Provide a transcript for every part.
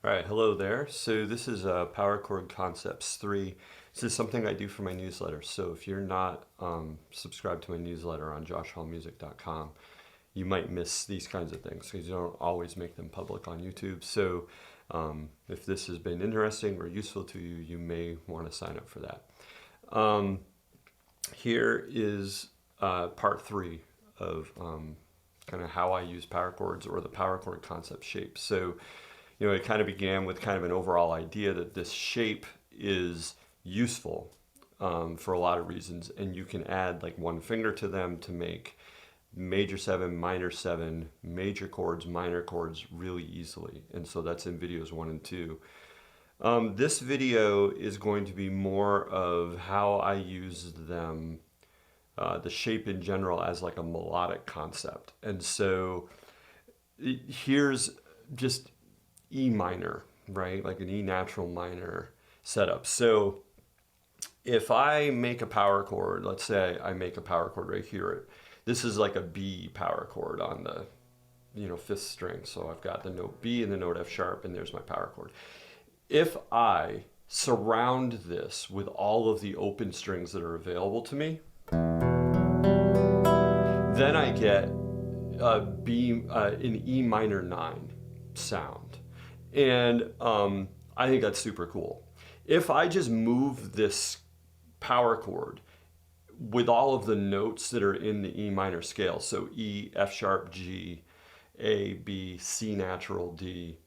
All right, hello there. So this is Power Chord Concepts 3. This is something I do for my newsletter. So if you're not subscribed to my newsletter on joshhallmusic.com, you might miss these kinds of things because you don't always make them public on YouTube. So if this has been interesting or useful to you, you may want to sign up for that. Here is part 3 of kind of how I use power chords or the power chord concept shape. So it kind of began with kind of an overall idea that this shape is useful for a lot of reasons, and you can add like one finger to them to make major 7, minor 7, major chords, minor chords really easily. And so that's in videos 1 and 2. This video is going to be more of how I use them, the shape in general, as like a melodic concept. And so here's just E minor, right? Like an E natural minor setup. So if I make a power chord, let's say I make a power chord right here. This is like a B power chord on the, 5th string. So I've got the note B and the note F sharp, and there's my power chord. If I surround this with all of the open strings that are available to me, then I get an E minor 9 sound. And I think that's super cool. If I just move this power chord with all of the notes that are in the E minor scale, so E, F sharp, G, A, B, C natural, D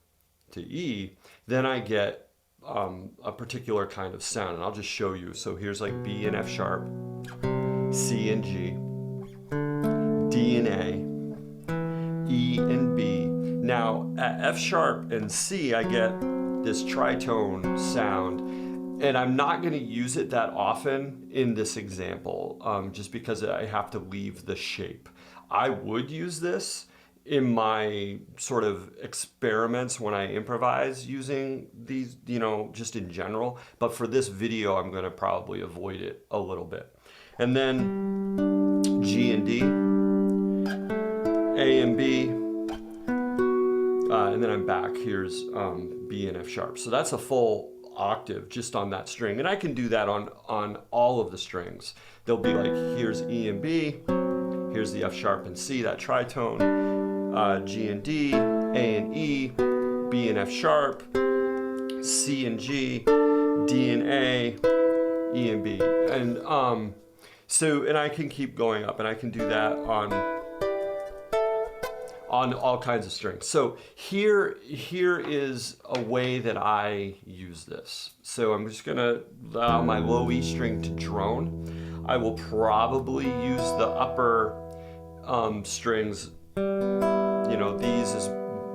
to E, then I get a particular kind of sound. And I'll just show you. So here's like B and F sharp, C and G, D and A, E and B. Now at F sharp and C, I get this tritone sound, and I'm not going to use it that often in this example, just because I have to leave the shape. I would use this in my sort of experiments when I improvise using these, just in general. But for this video, I'm going to probably avoid it a little bit. And then G and D, A and B, and then I'm back. Here's B and F sharp. So that's a full octave just on that string. And I can do that on all of the strings. They'll be like, here's E and B, here's the F sharp and C, that tritone, G and D, A and E, B and F sharp, C and G, D and A, E and B. And and I can keep going up, and I can do that on all kinds of strings. So here is a way that I use this. So I'm just gonna allow my low E string to drone. I will probably use the upper strings, these is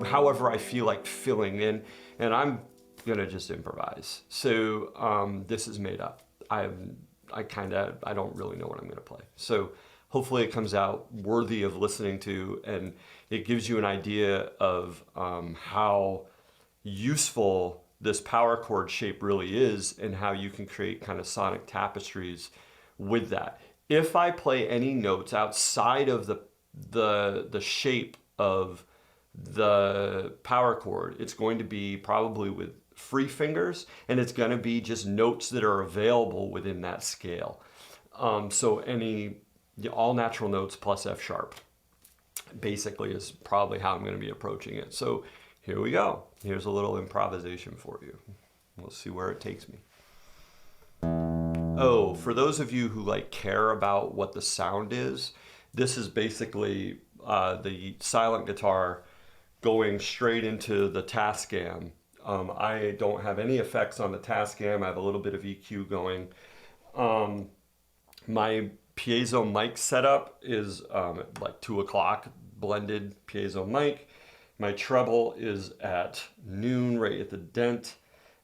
however I feel like filling in, and I'm gonna just improvise. So this is made up. I don't really know what I'm gonna play. So hopefully it comes out worthy of listening to, and it gives you an idea of how useful this power chord shape really is, and how you can create kind of sonic tapestries with that. If I play any notes outside of the shape of the power chord, it's going to be probably with free fingers, and it's going to be just notes that are available within that scale. So all natural notes plus F sharp basically is probably how I'm going to be approaching it. So here we go. Here's a little improvisation for you. We'll see where it takes me. Oh, for those of you who care about what the sound is, this is basically the silent guitar going straight into the Tascam. I don't have any effects on the Tascam. I have a little bit of EQ going. My piezo mic setup is like 2 o'clock blended piezo mic. My treble is at noon right at the dent,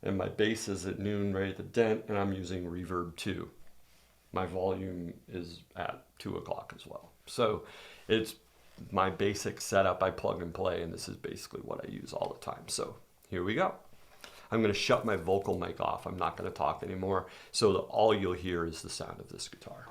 and my bass is at noon right at the dent, and I'm using reverb 2. My volume is at 2 o'clock as well. So it's my basic setup. I plug and play, and this is basically what I use all the time. So here we go. I'm going to shut my vocal mic off. I'm not going to talk anymore, so that all you'll hear is the sound of this guitar.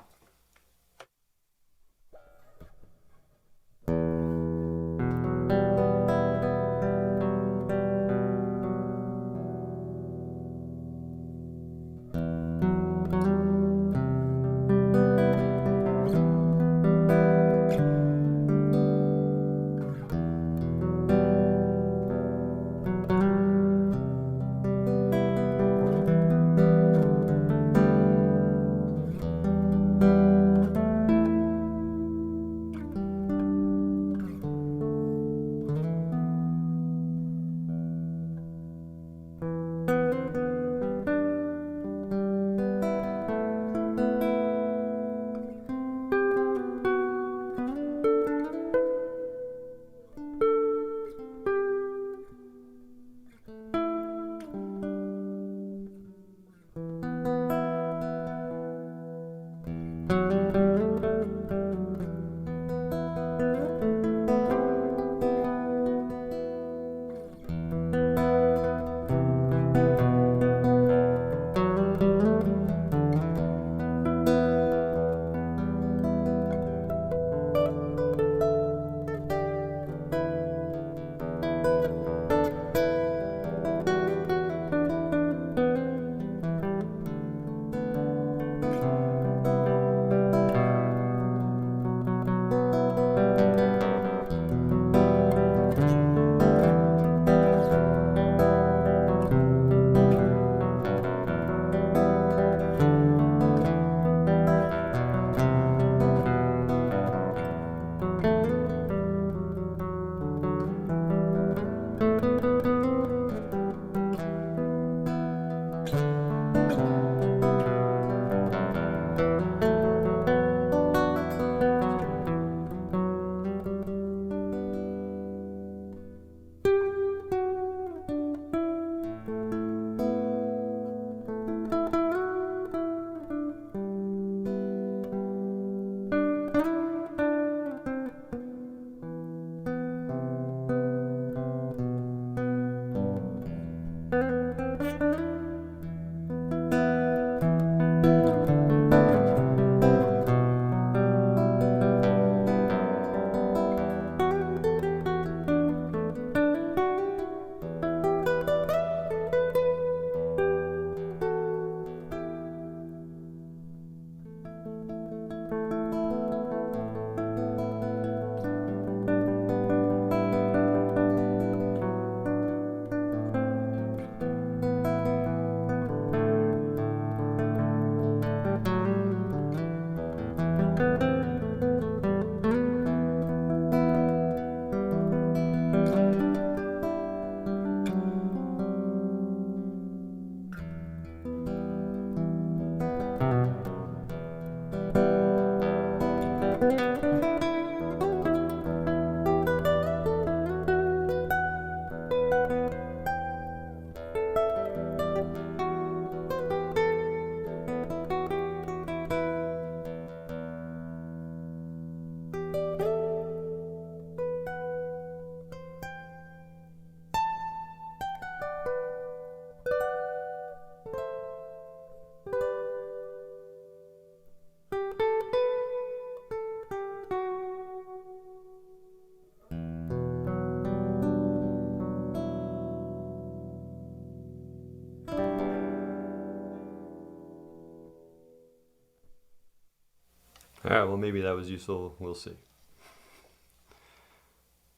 All right, well, maybe that was useful. We'll see.